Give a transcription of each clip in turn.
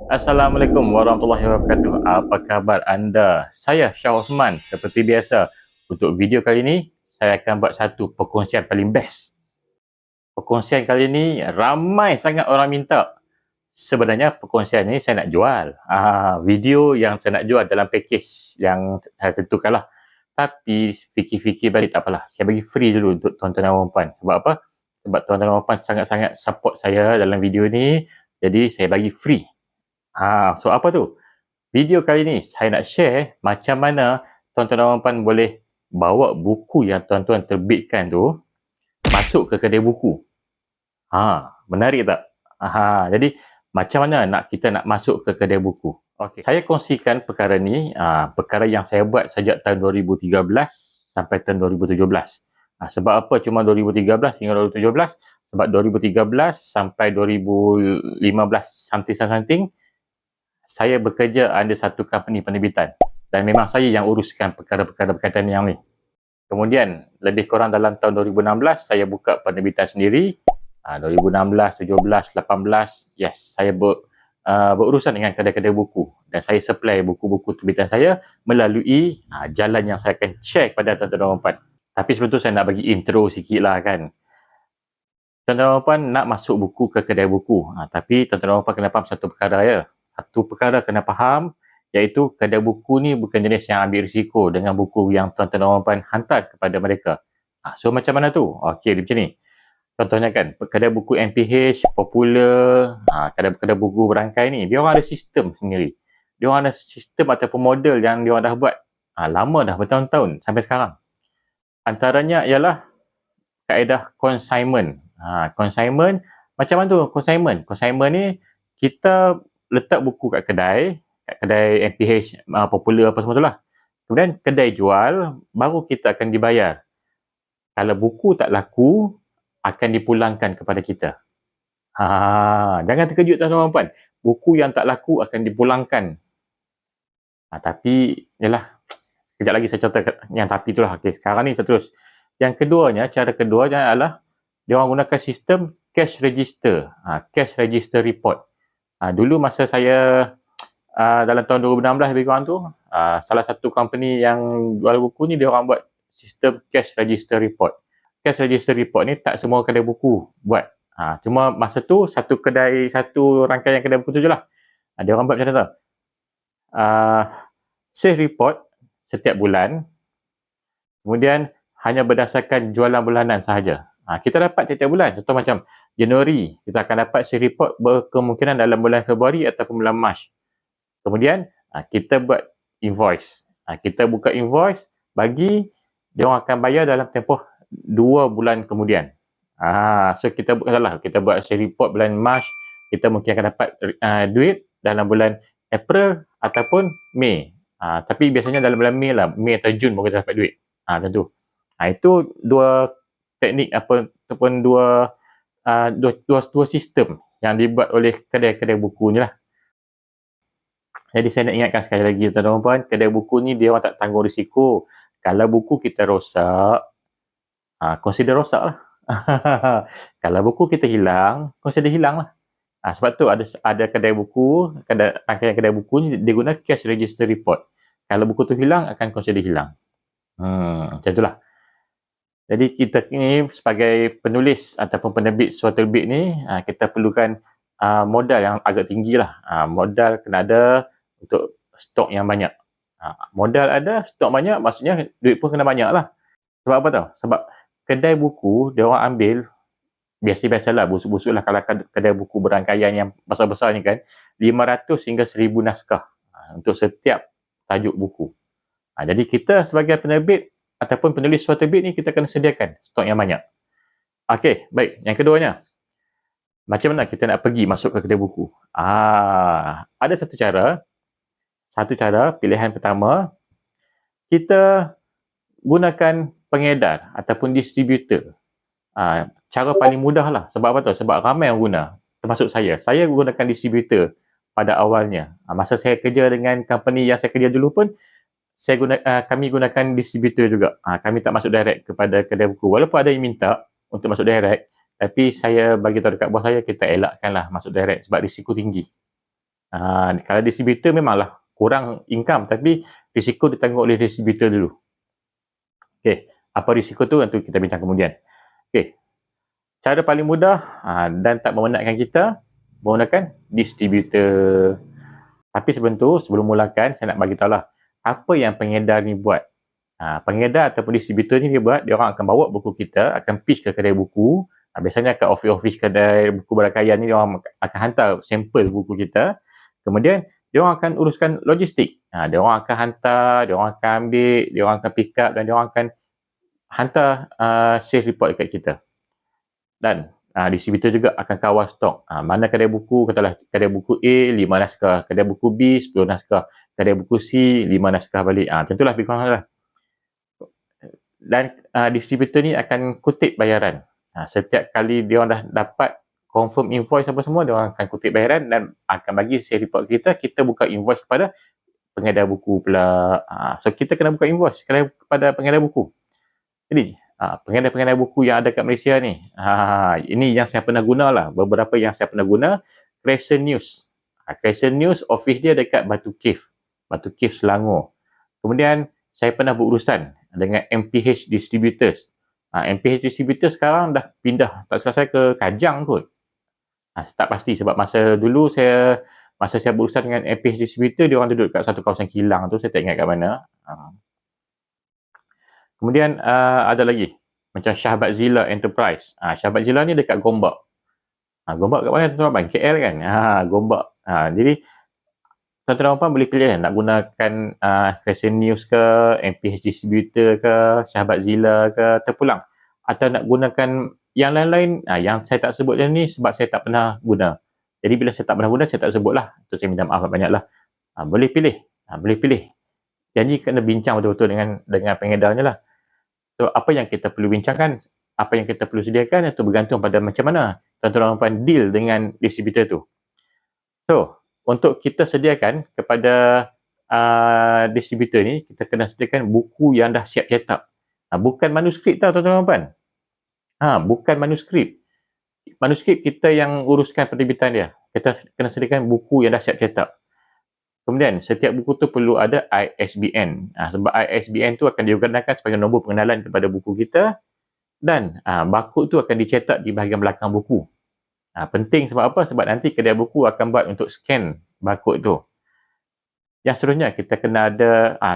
Assalamualaikum warahmatullahi wabarakatuh. Apa khabar anda? Saya Syah Osman. Seperti biasa, untuk video kali ini, saya akan buat satu perkongsian paling best. Perkongsian kali ini, ramai sangat orang minta. Sebenarnya, perkongsian ini saya nak jual. Video yang saya nak jual dalam package yang saya tentukan lah. Tapi, fikir-fikir balik tak apalah. Saya bagi free dulu untuk tuan-tuan dan puan-puan. Sebab apa? Sebab tuan-tuan dan puan-puan sangat-sangat support saya dalam video ni. Jadi, saya bagi free. So apa tu? Video kali ni saya nak share macam mana tuan-tuan dan puan boleh bawa buku yang tuan-tuan terbitkan tu masuk ke kedai buku. Menarik tak? Jadi macam mana kita nak masuk ke kedai buku? Okey, saya kongsikan perkara ni, perkara yang saya buat sejak tahun 2013 sampai tahun 2017. Sebab apa cuma 2013 hingga 2017? Sebab 2013 sampai 2015 something saya bekerja under satu company penerbitan dan memang saya yang uruskan perkara-perkara berkaitan yang ni. Kemudian lebih kurang dalam tahun 2016 saya buka penerbitan sendiri. 2016, 17, 18, yes, saya berurusan dengan kedai-kedai buku dan saya supply buku-buku terbitan saya melalui jalan yang saya akan share kepada tuan-tuan dan puan. Tapi sebelum tu saya nak bagi intro sikit lah kan. Tuan-tuan dan puan nak masuk buku ke kedai buku, tapi tuan-tuan dan puan kena faham satu perkara ya. Satu perkara kena faham, iaitu kedai buku ni bukan jenis yang ambil risiko dengan buku yang tuan-tuan dan puan hantar kepada mereka. So macam mana tu? Okey, dia macam ni. Contohnya kan, kedai buku MPH, Popular, kedai-kedai buku berangkai ni, dia orang ada sistem sendiri. Dia orang ada sistem ataupun model yang dia orang dah buat. Lama dah, bertahun-tahun sampai sekarang. Antaranya ialah kaedah consignment. Consignment, macam mana tu consignment? Consignment ni, kita letak buku kat kedai MPH, Popular apa semua tu lah. Kemudian kedai jual, baru kita akan dibayar. Kalau buku tak laku, akan dipulangkan kepada kita. Jangan terkejut tuan-tuan dan puan. Buku yang tak laku akan dipulangkan. Tapi, yalah, sekejap lagi saya contoh yang tapi tu lah. Okay, sekarang ni saya terus. Yang keduanya, cara keduanya adalah dia orang gunakan sistem cash register. Cash register report. Dulu masa saya dalam tahun 2016 lebih kurang tu, salah satu company yang jual buku ni dia orang buat sistem cash register report. Cash register report ni tak semua kedai buku buat. Cuma masa tu satu rangkaian kedai buku tu je lah. Dia orang buat macam tu. Sales report setiap bulan. Kemudian hanya berdasarkan jualan bulanan sahaja. Kita dapat setiap bulan. Contoh macam Januari, kita akan dapat sales report berkemungkinan dalam bulan Februari ataupun bulan Mac. Kemudian, kita buat invoice. Kita buka invoice, bagi, dia orang akan bayar dalam tempoh 2 bulan kemudian. So, kita buat sales report bulan Mac, kita mungkin akan dapat duit dalam bulan April ataupun Mei. Tapi biasanya dalam bulan Mei lah, Mei atau Jun baru kita dapat duit. Macam tu. Itu dua teknik ataupun dua sistem yang dibuat oleh kedai-kedai buku ni lah. Jadi saya nak ingatkan sekali lagi tuan-tuan dan puan, kedai buku ni dia orang tak tanggung risiko. Kalau buku kita rosak, consider rosak lah. Kalau buku kita hilang, consider hilang lah. Sebab tu ada kedai buku, rangkaian kedai buku ni dia guna cash register report. Kalau buku tu hilang, akan consider hilang. Macam itulah. Jadi kita ni sebagai penulis ataupun penerbit suatu terbit ni, kita perlukan modal yang agak tinggi lah. Modal kena ada untuk stok yang banyak. Modal ada, stok banyak, maksudnya duit pun kena banyak lah. Sebab apa tau? Sebab kedai buku, dia orang ambil, biasa-biasalah, busuk-busuk lah kalau kedai buku berangkaian yang besar-besar ni kan, 500 hingga 1000 naskah untuk setiap tajuk buku. Jadi kita sebagai penerbit ataupun penulis suatu terbit ni, kita kena sediakan stok yang banyak. Okey, baik. Yang keduanya, macam mana kita nak pergi masuk ke kedai buku? Ada satu cara. Pilihan pertama, kita gunakan pengedar ataupun distributor. Cara paling mudah lah. Sebab apa tu? Sebab ramai yang guna. Termasuk saya. Saya gunakan distributor pada awalnya. Masa saya kerja dengan company yang saya kerja dulu pun, kami gunakan distributor juga. Kami tak masuk direct kepada kedai buku. Walaupun ada yang minta untuk masuk direct, tapi saya bagi tahu dekat bos saya, kita elakkanlah masuk direct sebab risiko tinggi. Kalau distributor memanglah kurang income, tapi risiko ditanggung oleh distributor dulu. Okey, apa risiko tu nanti kita bincang kemudian. Okey, cara paling mudah dan tak memenatkan kita menggunakan distributor. Tapi sebelum mulakan, saya nak bagi tahu lah apa yang pengedar ni buat. Pengedar ataupun distributor ni dia buat, dia orang akan bawa buku kita, akan pitch ke kedai buku. Biasanya ke office kedai buku berkaian ni, dia orang akan hantar sampel buku kita. Kemudian dia orang akan uruskan logistik. Dia orang akan hantar, dia orang akan ambil, dia orang akan pick up dan dia orang akan hantar sales report dekat kita. Dan distributor juga akan kawal stok. Mana kedai buku, katalah kedai buku A 5 naskah, kedai buku B 10 naskah, kedai buku C 5 naskah balik. Tentulah lebih kurang lah. Dan distributor ni akan kutip bayaran. Setiap kali dia orang dah dapat confirm invoice apa semua, dia orang akan kutip bayaran dan akan bagi sales report kita. Kita buka invoice kepada pengedar buku pula. So kita kena buka invoice kepada pengedar buku. Jadi pengedar-pengedar buku yang ada kat Malaysia ni, ini yang saya pernah guna lah. Beberapa yang saya pernah guna. Crescent News. Crescent News office dia dekat Batu Cave Selangor. Kemudian saya pernah berurusan dengan MPH Distributors. MPH Distributors sekarang dah pindah, tak salah saya, ke Kajang kot. Tak pasti sebab masa saya berurusan dengan MPH Distributor, dia orang duduk kat satu kawasan kilang tu, saya tak ingat kat mana. Kemudian ada lagi macam Syahbat Zilla Enterprise. Syahbat Zilla ni dekat Gombak. Gombak kat mana tuan-tuan? KL kan? Gombak. Jadi tuan-tuan boleh pilih nak gunakan Crescent News ke, MPH Distributor ke, Syahbat Zilla ke, terpulang. Atau nak gunakan yang lain-lain, yang saya tak sebut ni sebab saya tak pernah guna. Jadi bila saya tak pernah guna, saya tak sebut lah. So, saya minta maaf banyak lah. Boleh pilih. Janji kena bincang betul-betul dengan pengedarnya lah. So, apa yang kita perlu bincangkan, apa yang kita perlu sediakan, itu bergantung pada macam mana tuan-tuan deal dengan distributor tu. So, untuk kita sediakan kepada distributor ni, kita kena sediakan buku yang dah siap cetak. Bukan manuskrip tau tuan-tuan. Bukan manuskrip. Manuskrip kita yang uruskan penerbitan dia. Kita kena sediakan buku yang dah siap cetak. Kemudian, setiap buku tu perlu ada ISBN. Sebab ISBN tu akan digunakan sebagai nombor pengenalan kepada buku kita dan barcode tu akan dicetak di bahagian belakang buku. Penting sebab apa? Sebab nanti kedai buku akan buat untuk scan barcode tu. Yang seterusnya, kita kena ada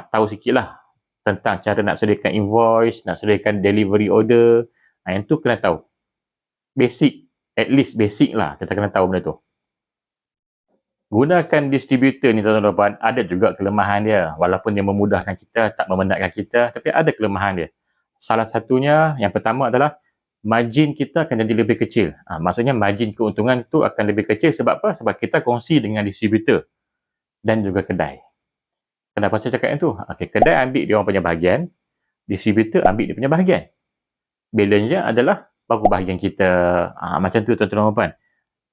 tahu sikit lah tentang cara nak sediakan invoice, nak sediakan delivery order. Yang tu kena tahu. Basic, at least basic lah kita kena tahu benda tu. Gunakan distributor ni tuan-tuan, ada juga kelemahan dia. Walaupun dia memudahkan kita, tak memenatkan kita, tapi ada kelemahan dia. Salah satunya, yang pertama adalah margin kita akan jadi lebih kecil. Maksudnya margin keuntungan tu akan lebih kecil sebab apa? Sebab kita kongsi dengan distributor dan juga kedai. Kenapa saya cakap yang tu? Kedai ambil dia orang punya bahagian, distributor ambil dia punya bahagian. Balance-nya adalah baru bahagian kita. Macam tu tuan-tuan.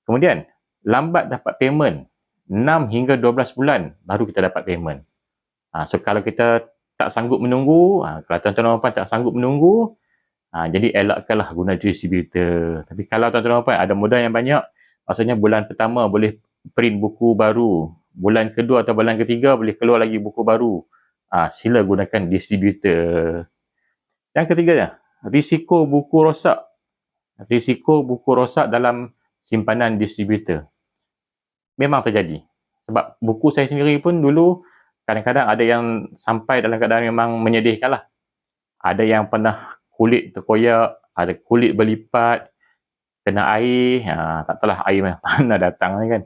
Kemudian, lambat dapat payment. 6 hingga 12 bulan baru kita dapat payment. So kalau kita tak sanggup menunggu, kalau tuan-tuan tak sanggup menunggu, jadi elakkanlah guna distributor. Tapi kalau tuan-tuan ada modal yang banyak, maksudnya bulan pertama boleh print buku baru, bulan kedua atau bulan ketiga boleh keluar lagi buku baru, sila gunakan distributor. Yang ketiganya, risiko buku rosak. Risiko buku rosak dalam simpanan distributor memang terjadi. Sebab buku saya sendiri pun dulu kadang-kadang ada yang sampai dalam keadaan memang menyedihkan lah. Ada yang pernah kulit terkoyak, ada kulit berlipat, kena air, tak tahulah air mana datang kan.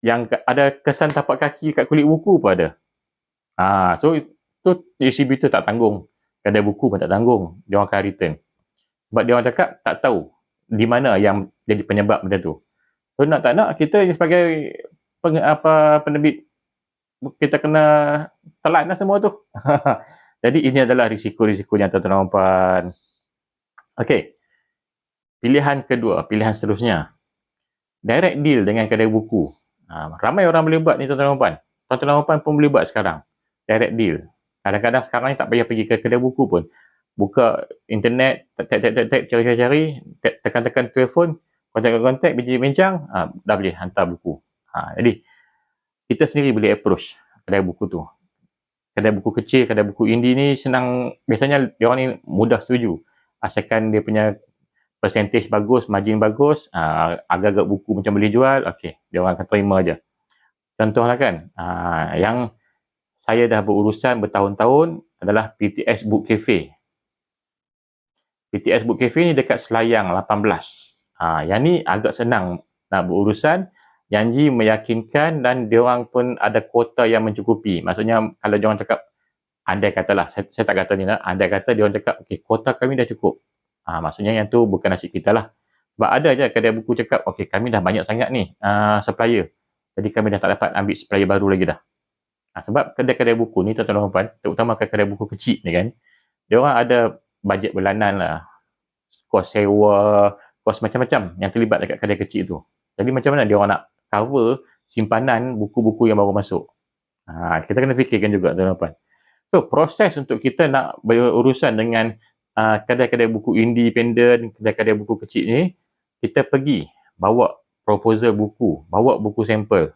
Yang ada kesan tapak kaki kat kulit buku pun ada. So tu distributor tak tanggung. Kedai buku pun tak tanggung. Dia orang akan return. Sebab dia orang cakap tak tahu di mana yang jadi penyebab benda tu. So nak tak nak, kita sebagai penerbit, kita kena telan lah semua tu. Jadi ini adalah risiko-risikonya tuan-tuan. Okey. Pilihan kedua, pilihan seterusnya. Direct deal dengan kedai buku. Ramai orang boleh buat ni tuan-tuan. Tuan-tuan pun boleh buat sekarang. Direct deal. Kadang-kadang sekarang ni tak payah pergi ke kedai buku pun. Buka internet, cari-cari, tekan-tekan telefon, kontak-kontak, bincang-bincang, dah boleh hantar buku. Jadi, kita sendiri boleh approach kedai buku tu. Kedai buku kecil, kedai buku indie ni senang, biasanya dia orang ni mudah setuju. Asalkan dia punya percentage bagus, margin bagus, agak-agak buku macam boleh jual, okey, dia orang akan terima aja. Contohlah kan, yang saya dah berurusan bertahun-tahun adalah PTS Book Cafe. PTS Book Cafe ni dekat Selayang 18. Yang ni agak senang nak berurusan, janji meyakinkan dan diorang pun ada kuota yang mencukupi. Maksudnya kalau diorang cakap, andai katalah, saya tak kata ni lah, andai kata diorang cakap, okey, kuota kami dah cukup. Maksudnya yang tu bukan nasib kita lah. Sebab ada je kedai buku cakap, okey, kami dah banyak sangat ni supplier. Jadi kami dah tak dapat ambil supplier baru lagi dah. Sebab kedai-kedai buku ni, tuan-tuan dan puan, terutama kedai buku kecil ni kan, diorang ada bajet bulanan lah, kos sewa, kos macam-macam yang terlibat dekat kedai kecil tu. Jadi macam mana dia orang nak cover simpanan buku-buku yang baru masuk? Kita kena fikirkan juga, tuan-tuan dan puan. So, proses untuk kita nak berurusan dengan kedai-kedai buku independent, kedai-kedai buku kecil ni, kita pergi bawa proposal buku, bawa buku sampel.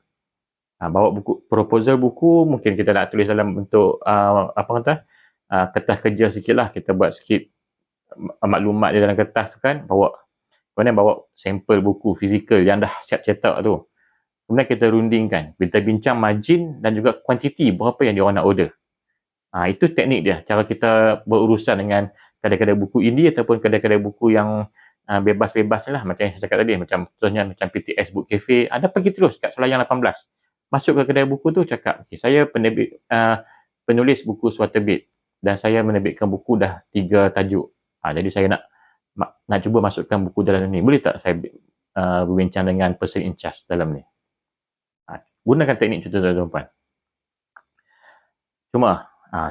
Bawa buku proposal buku, mungkin kita nak tulis dalam bentuk kertas kerja sikit lah, kita buat sikit maklumat di dalam kertas tu kan, kemudian bawa sampel buku fizikal yang dah siap cetak tu. Kemudian kita rundingkan, kita bincang margin dan juga kuantiti berapa yang diorang nak order. Itu teknik dia, cara kita berurusan dengan kedai-kedai buku indie ataupun kedai-kedai buku yang bebas-bebas lah, macam yang saya cakap tadi, macam contohnya macam PTS Book Cafe, ada pergi terus kat Selayang 18. Masuk ke kedai buku tu, cakap, okay, saya penulis buku Suaterbit dan saya menerbitkan buku dah 3 tajuk. Jadi saya nak cuba masukkan buku dalam ni. Boleh tak saya berbincang dengan person in charge dalam ni? Gunakan teknik contoh tuan-tuan.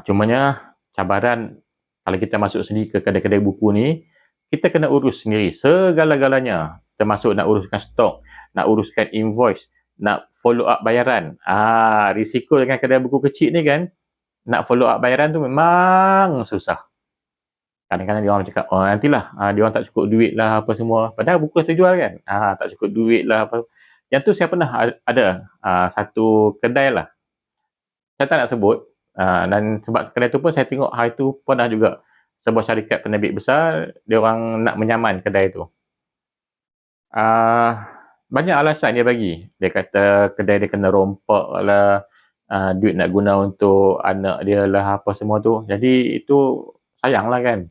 Cumanya cabaran kalau kita masuk sendiri ke kedai-kedai buku ni, kita kena urus sendiri segala-galanya. Termasuk nak uruskan stok, nak uruskan invoice, nak follow up bayaran. Risiko dengan kedai buku kecil ni kan, nak follow up bayaran tu memang susah. Kadang-kadang dia orang cakap, nantilah, dia orang tak cukup duit lah apa semua. Padahal buku terjual kan, tak cukup duit lah apa. Yang tu saya pernah ada satu kedai lah. Saya tak nak sebut, dan sebab kedai tu pun saya tengok hari tu pernah juga sebuah syarikat penerbit besar, dia orang nak menyaman kedai tu. Banyak alasan dia bagi. Dia kata kedai dia kena rompak lah, duit nak guna untuk anak dia lah apa semua tu. Jadi itu sayang lah kan.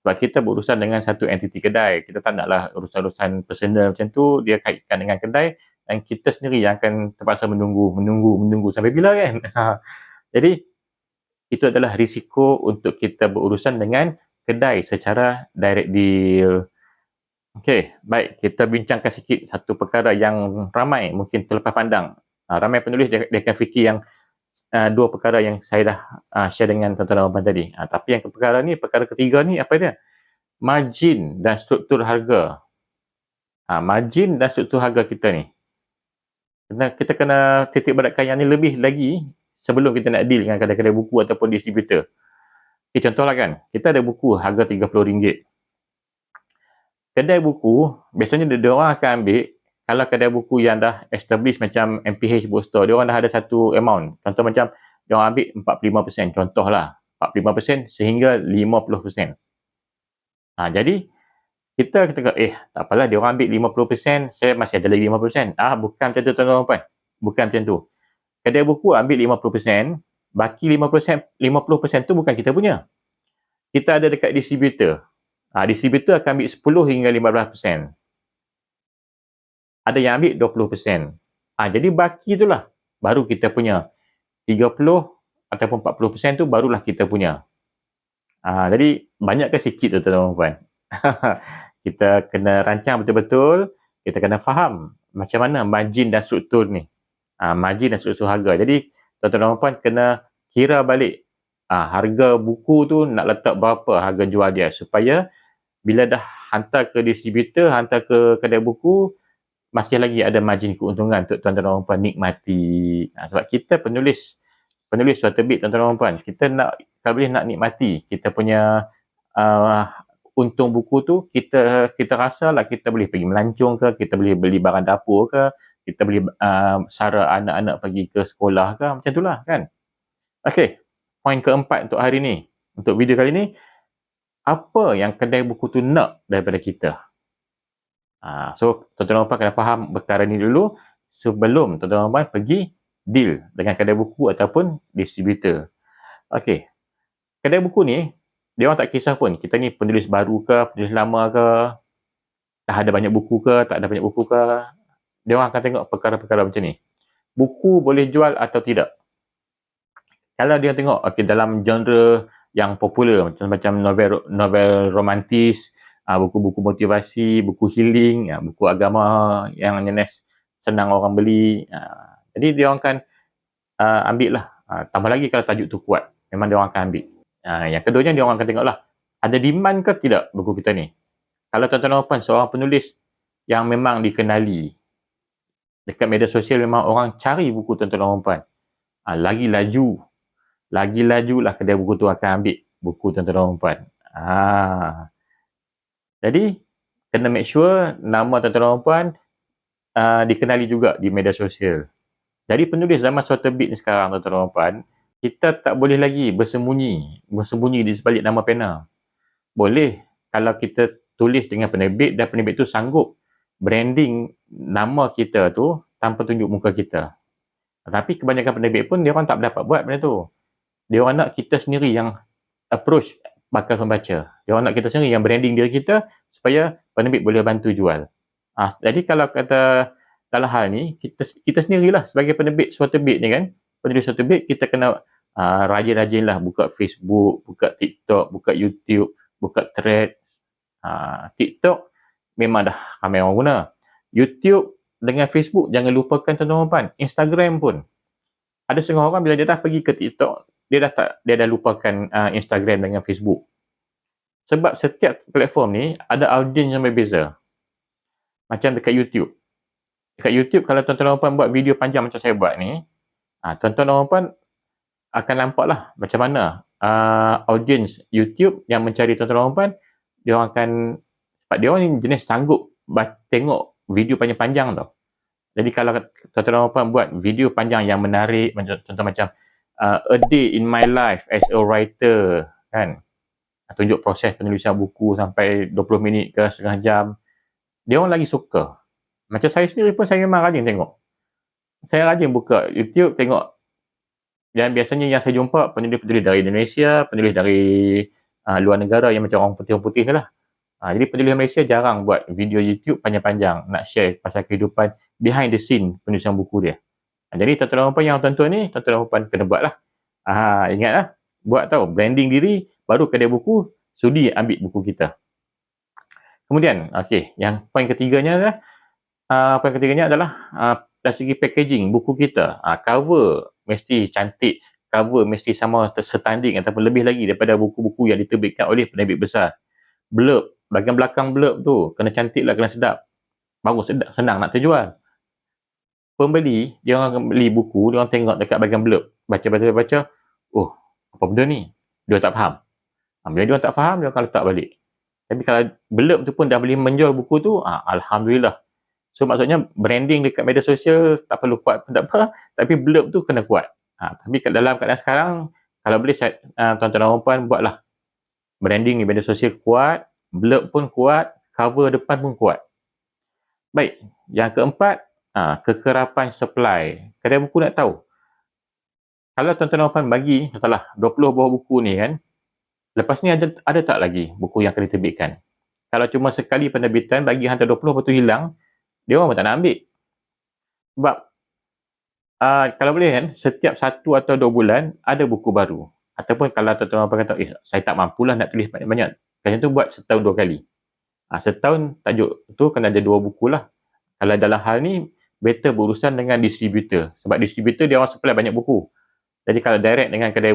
Sebab kita berurusan dengan satu entiti kedai. Kita tak naklah urusan-urusan personal macam tu, dia kaitkan dengan kedai dan kita sendiri yang akan terpaksa menunggu sampai bila kan. Jadi itu adalah risiko untuk kita berurusan dengan kedai secara direct deal. Okey, baik, kita bincangkan sikit satu perkara yang ramai mungkin terlepas pandang. Ramai penulis dia akan fikir yang dua perkara yang saya dah share dengan tuan-tuan dan puan tadi. Tapi yang perkara ketiga ni apa dia? Margin dan struktur harga. Margin dan struktur harga kita ni. Kita kena titik beratkan yang ni lebih lagi sebelum kita nak deal dengan kedai-kedai buku ataupun distributor. Contohlah kan, kita ada buku harga RM30. Kedai buku, biasanya dia orang akan ambil, kalau kedai buku yang dah established macam MPH Bookstore, dia orang dah ada satu amount. Contoh macam, dia orang ambil 45%, contohlah. 45% sehingga 50%. Jadi, kita kata, tak apalah, dia orang ambil 50%, saya masih ada lagi 50%. Bukan macam tu tuan-tuan dan puan. Bukan macam tu. Kedai buku ambil 50%, baki 50% tu bukan kita punya. Kita ada dekat distributor. Distributor akan ambil 10 hingga 15%. Ada yang ambil 20%. Jadi baki itulah baru kita punya. 30 ataupun 40% tu barulah kita punya. Jadi banyak ke sikit tu tuan-tuan. Kita kena rancang betul-betul, kita kena faham macam mana margin dan struktur ni. Margin dan struktur harga. Jadi tuan-tuan dan puan kena kira balik harga buku tu nak letak berapa harga jual dia supaya bila dah hantar ke distributor, hantar ke kedai buku, masih lagi ada margin keuntungan untuk tuan-tuan dan puan nikmati. Sebab kita penulis Suaterbit tuan-tuan dan puan, kita nak, kalau boleh nak nikmati kita punya untung buku tu, kita rasa lah kita boleh pergi melancong ke, kita boleh beli barang dapur ke, kita boleh sara anak-anak pergi ke sekolah ke, macam itulah kan. Okey, poin keempat untuk hari ni, untuk video kali ni, apa yang kedai buku tu nak daripada kita. So tuan-tuan dan puan kena faham perkara ni dulu sebelum tuan-tuan dan puan pergi deal dengan kedai buku ataupun distributor. Okey, kedai buku ni dia orang tak kisah pun kita ni penulis baru ke, penulis lama ke, dah ada banyak buku ke, tak ada banyak buku ke. Dia orang akan tengok perkara-perkara macam ni. Buku boleh jual atau tidak. Kalau dia tengok dalam genre yang popular macam novel romantis, buku-buku motivasi, buku healing, buku agama yang nyenes senang orang beli. Jadi dia orang akan ambil lah. Tambah lagi kalau tajuk tu kuat, memang dia orang akan ambil. Yang keduanya dia orang akan tengok lah, ada demand ke tidak buku kita ni. Kalau tuan-tuan dan puan seorang penulis yang memang dikenali, dekat media sosial memang orang cari buku tuan-tuan dan puan, lagi laju lah kedai buku tu akan ambil buku tuan-tuan dan puan. Jadi kena make sure nama tuan-tuan dan puan dikenali juga di media sosial. Jadi penulis zaman suara terbit ni sekarang tuan-tuan dan puan, kita tak boleh lagi bersembunyi di sebalik nama pena. Boleh kalau kita tulis dengan penerbit dan penerbit tu sanggup branding nama kita tu tanpa tunjuk muka kita. Tapi kebanyakan penerbit pun dia orang tak dapat buat benda tu. Dia orang nak kita sendiri yang approach bakal pembaca. Dia orang nak kita sendiri yang branding diri kita supaya penerbit boleh bantu jual. Jadi kalau kata dalam hal ni, kita sendirilah sebagai penerbit suara terbit ni kan, penulis suara terbit, kita kena rajin-rajinlah buka Facebook, buka TikTok, buka YouTube, buka Threads. TikTok memang dah ramai orang guna. YouTube dengan Facebook jangan lupakan tuan-tuan. Instagram pun. Ada setengah orang bila dia dah pergi ke TikTok, dia dah lupakan Instagram dengan Facebook. Sebab setiap platform ni ada audiens yang berbeza. Macam dekat YouTube. Dekat YouTube kalau tuan-tuan dan puan buat video panjang macam saya buat ni, tuan-tuan dan puan akan nampak lah macam mana audiens YouTube yang mencari tuan-tuan dan puan, dia orang akan, sebab dia orang ni jenis sanggup tengok video panjang-panjang tau. Jadi kalau tuan-tuan dan puan buat video panjang yang menarik, contoh macam a day in my life as a writer kan, tunjuk proses penulisan buku sampai 20 minit ke setengah jam, dia orang lagi suka. Macam saya sendiri pun saya memang rajin tengok. Saya rajin buka YouTube tengok. Dan biasanya yang saya jumpa penulis-penulis dari Indonesia, penulis dari luar negara yang macam orang putih-putih lah. Jadi penulis Malaysia jarang buat video YouTube panjang-panjang nak share pasal kehidupan behind the scene penulisan buku dia. Jadi tuan-tuan dan puan yang tuan-tuan ni, tuan-tuan dan puan kena buat lah. Ingatlah, buat tahu branding diri, baru kedai buku sudi ambil buku kita. Kemudian, yang poin ketiganya adalah dari segi packaging buku kita. Cover mesti cantik, cover mesti sama setanding ataupun lebih lagi daripada buku-buku yang diterbitkan oleh penerbit besar. Blurb, bahagian belakang blurb tu kena cantik lah, kena sedap. Baru sedap, senang nak terjual. Pembeli, dia orang akan beli buku, dia orang tengok dekat bahagian blurb, baca, oh, apa benda ni? Dia tak faham. Bila dia tak faham, dia akan letak balik. Tapi kalau blurb tu pun dah boleh menjual buku tu, alhamdulillah. So maksudnya branding dekat media sosial tak perlu kuat pun tak apa, tapi blurb tu kena kuat. Tapi dalam keadaan sekarang, kalau boleh tuan-tuan dan puan buatlah branding di media sosial kuat, blurb pun kuat, cover depan pun kuat. Baik, yang keempat, kekerapan supply. Kedai buku nak tahu, kalau tuan-tuan dan puan bagi, katalah 20 buah buku ni kan, lepas ni ada tak lagi buku yang akan diterbitkan? Kalau cuma sekali penerbitan, bagi hantar 20, lepas tu hilang, dia orang pun tak nak ambil. Sebab kalau boleh kan, setiap 1 atau 2 bulan ada buku baru. Ataupun kalau tuan-tuan kata, saya tak mampulah nak tulis banyak-banyak, macam tu buat setahun 2 kali. Setahun tajuk tu kena ada 2 buku lah. Kalau dalam hal ni, better berurusan dengan distributor. Sebab distributor dia orang supply banyak buku. Jadi kalau direct dengan kedai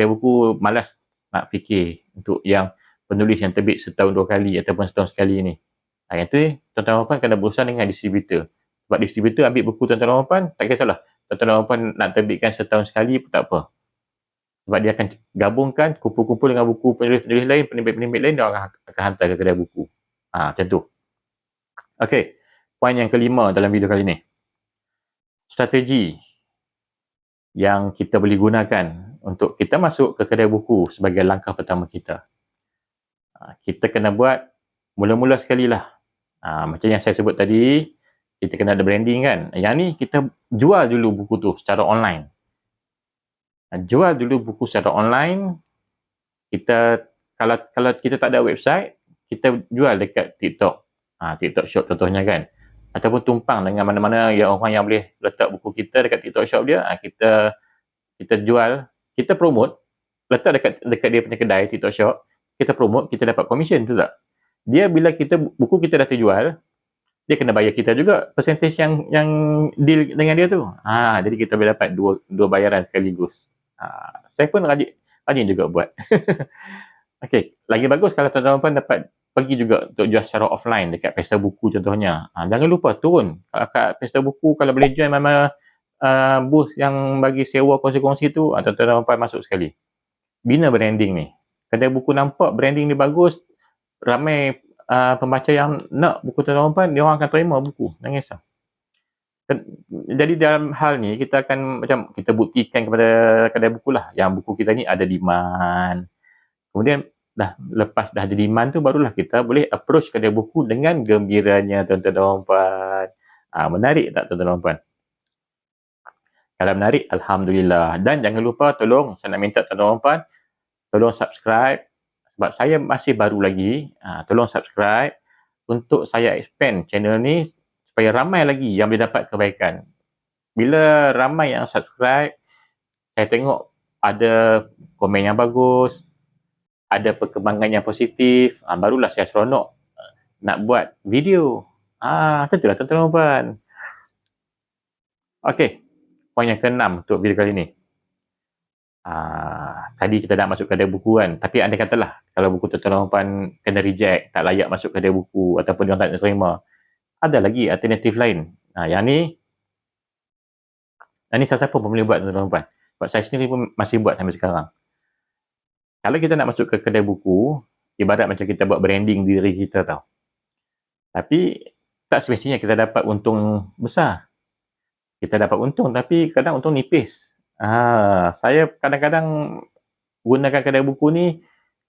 buku malas nak fikir untuk yang penulis yang terbit setahun 2 kali ataupun setahun sekali ni. Yang tu tuan-tuan dan puan kena berurusan dengan distributor. Sebab distributor ambil buku tuan-tuan dan puan, tak kisahlah. Tuan-tuan dan puan nak terbitkan setahun sekali pun tak apa. Sebab dia akan gabungkan, kumpul-kumpul dengan buku penulis-penulis lain, penerbit-penerbit lain, dia akan hantar ke kedai buku. Macam tu. Okey, poin yang kelima dalam video kali ni. strategi yang kita boleh gunakan untuk kita masuk ke kedai buku sebagai langkah pertama kita. Kita kena buat mula-mula sekali lah. Macam yang saya sebut tadi, kita kena ada branding kan. Yang ni kita jual dulu buku tu secara online. Jual dulu buku secara online. Kita kalau kita tak ada website, kita jual dekat TikTok. TikTok Shop contohnya kan. Ataupun tumpang dengan mana-mana yang orang yang boleh letak buku kita dekat TikTok Shop dia, kita jual, kita promote, letak dekat dia punya kedai TikTok Shop, kita promote, kita dapat commission, betul tak? Dia bila buku kita dah terjual, dia kena bayar kita juga percentage yang deal dengan dia tu. Jadi kita boleh dapat dua bayaran sekaligus. Saya pun rajin juga buat. Okey, lagi bagus kalau tuan-tuan dapat pergi juga untuk jual secara offline dekat pesta buku contohnya. Jangan lupa turun kat pesta buku, kalau boleh join mana booth yang bagi sewa kongsi-kongsi tu, tuan-tuan masuk sekali. Bina branding ni. Kedai buku nampak branding ni bagus, ramai pembaca yang nak buku tuan-tuan, dia orang akan terima buku. Jangan risau. Jadi dalam hal ni, kita akan macam kita buktikan kepada kedai buku lah, yang buku kita ni ada demand. Kemudian lepas dah ada demand tu, barulah kita boleh approach kedai buku dengan gembiranya tuan-tuan dan puan. Menarik tak tuan-tuan dan puan? Kalau menarik, Alhamdulillah. Dan jangan lupa, saya nak minta tuan-tuan dan puan, tolong subscribe. Sebab saya masih baru lagi, tolong subscribe untuk saya expand channel ni supaya ramai lagi yang boleh dapat kebaikan. Bila ramai yang subscribe, saya tengok ada komen yang bagus, ada perkembangan yang positif, barulah saya seronok nak buat video. Macam itulah tuan-tuan dan puan. Okey, poin yang ke-6 untuk video kali ni. Tadi kita nak masuk kedai buku kan, tapi andai katalah kalau buku tuan-tuan dan puan kena reject, tak layak masuk kedai buku ataupun dia tak nak terima, ada lagi alternatif lain. Yang ni siapa pun boleh buat tuan-tuan dan puan. Sebab saya sendiri pun masih buat sampai sekarang. Kalau kita nak masuk ke kedai buku, ibarat macam kita buat branding diri kita tau. Tapi tak semestinya kita dapat untung besar. Kita dapat untung tapi kadang untung nipis. Saya kadang-kadang gunakan kedai buku ni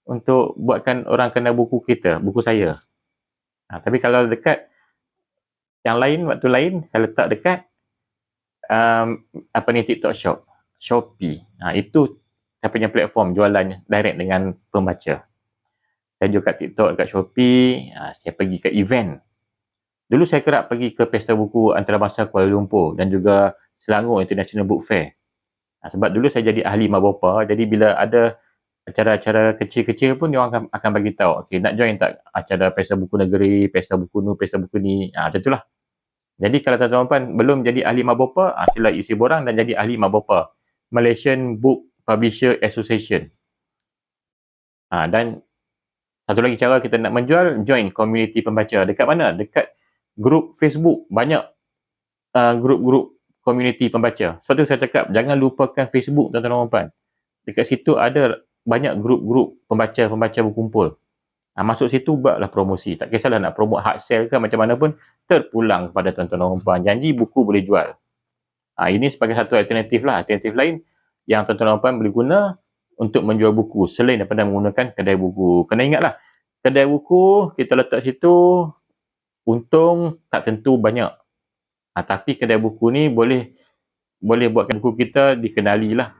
untuk buatkan orang kenal buku kita, buku saya. Tapi kalau dekat yang lain, waktu lain, saya letak dekat TikTok Shop, Shopee. Itu saya punya platform jualan direct dengan pembaca. Saya jual kat TikTok, kat Shopee, saya pergi ke event. Dulu saya kerap pergi ke Pesta Buku Antarabangsa Kuala Lumpur dan juga Selangor International Book Fair. Sebab dulu saya jadi ahli Mabopa, jadi bila ada acara-acara kecil-kecil pun dia orang akan bagi tahu, okey, nak join tak acara Pesta Buku Negeri, Pesta Buku ni, Pesta Buku ni. Macam itulah. Jadi kalau tuan-tuan belum jadi ahli Mabopa, sila isi borang dan jadi ahli Mabopa, Malaysian Book Publisher Association. Dan satu lagi cara kita nak menjual, join komuniti pembaca. Dekat mana? Dekat grup Facebook. Banyak grup-grup komuniti pembaca. Sebab tu saya cakap, jangan lupakan Facebook tuan-tuan dan puan. Dekat situ ada banyak grup-grup pembaca berkumpul. Masuk situ buatlah promosi. Tak kisahlah nak promote hard sell ke macam mana pun, terpulang kepada tuan-tuan dan puan. Janji buku boleh jual. Ini sebagai satu alternatif lah. Alternatif lain yang tuan-tuan dan puan boleh guna untuk menjual buku selain daripada menggunakan kedai buku. Kena ingatlah, kedai buku kita letak situ, untung tak tentu banyak. Tapi kedai buku ni boleh buatkan buku kita dikenali lah.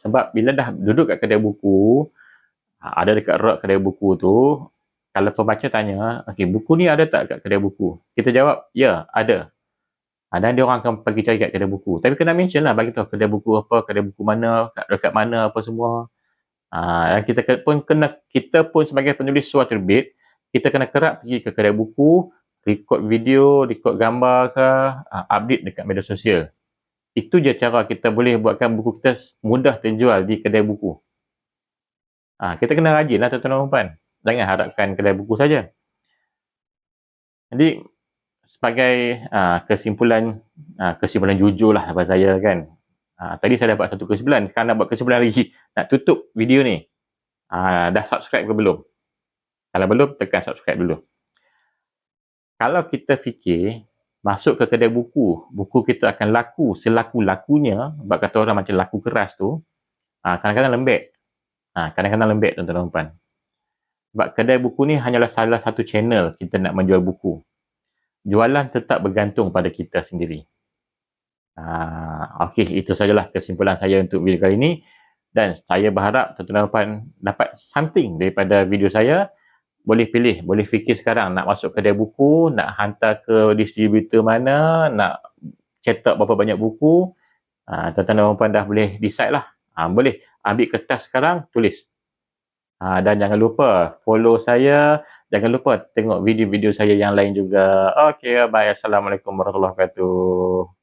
Sebab bila dah duduk kat kedai buku, ada dekat rak kedai buku tu, kalau pembaca tanya, okey, buku ni ada tak kat kedai buku? Kita jawab, ya, ada. Dan dia orang akan pergi cari kat kedai buku. Tapi kena mention lah, bagi tahu kedai buku apa, kedai buku mana, dekat mana, apa semua. Kita pun sebagai penulis suara terbit, kita kena kerap pergi ke kedai buku, record video, record gambar ke, update dekat media sosial. Itu je cara kita boleh buatkan buku kita mudah terjual di kedai buku. Kita kena rajin lah tuan-tuan dan puan. Jangan harapkan kedai buku saja. Jadi, sebagai kesimpulan jujur lah daripada saya kan. Tadi saya dapat satu kesimpulan. Sekarang nak buat kesimpulan lagi. Nak tutup video ni. Dah subscribe ke belum? Kalau belum, tekan subscribe dulu. Kalau kita fikir, masuk ke kedai buku, buku kita akan laku selaku-lakunya. Sebab kata orang macam laku keras tu, kadang-kadang lembek. Kadang-kadang lembek tuan-tuan dan puan. Sebab kedai buku ni hanyalah salah satu channel kita nak menjual buku. Jualan tetap bergantung pada kita sendiri. Okey, itu sajalah kesimpulan saya untuk video kali ini. Dan saya berharap tuan-tuan dan puan dapat something daripada video saya. Boleh pilih, boleh fikir sekarang nak masuk kedai buku, nak hantar ke distributor mana, nak cetak berapa banyak buku. Tuan-tuan dan puan dah boleh decide lah. Boleh ambil kertas sekarang, tulis. Dan jangan lupa follow saya. Jangan lupa tengok video-video saya yang lain juga. Okey, bye. Assalamualaikum warahmatullahi wabarakatuh.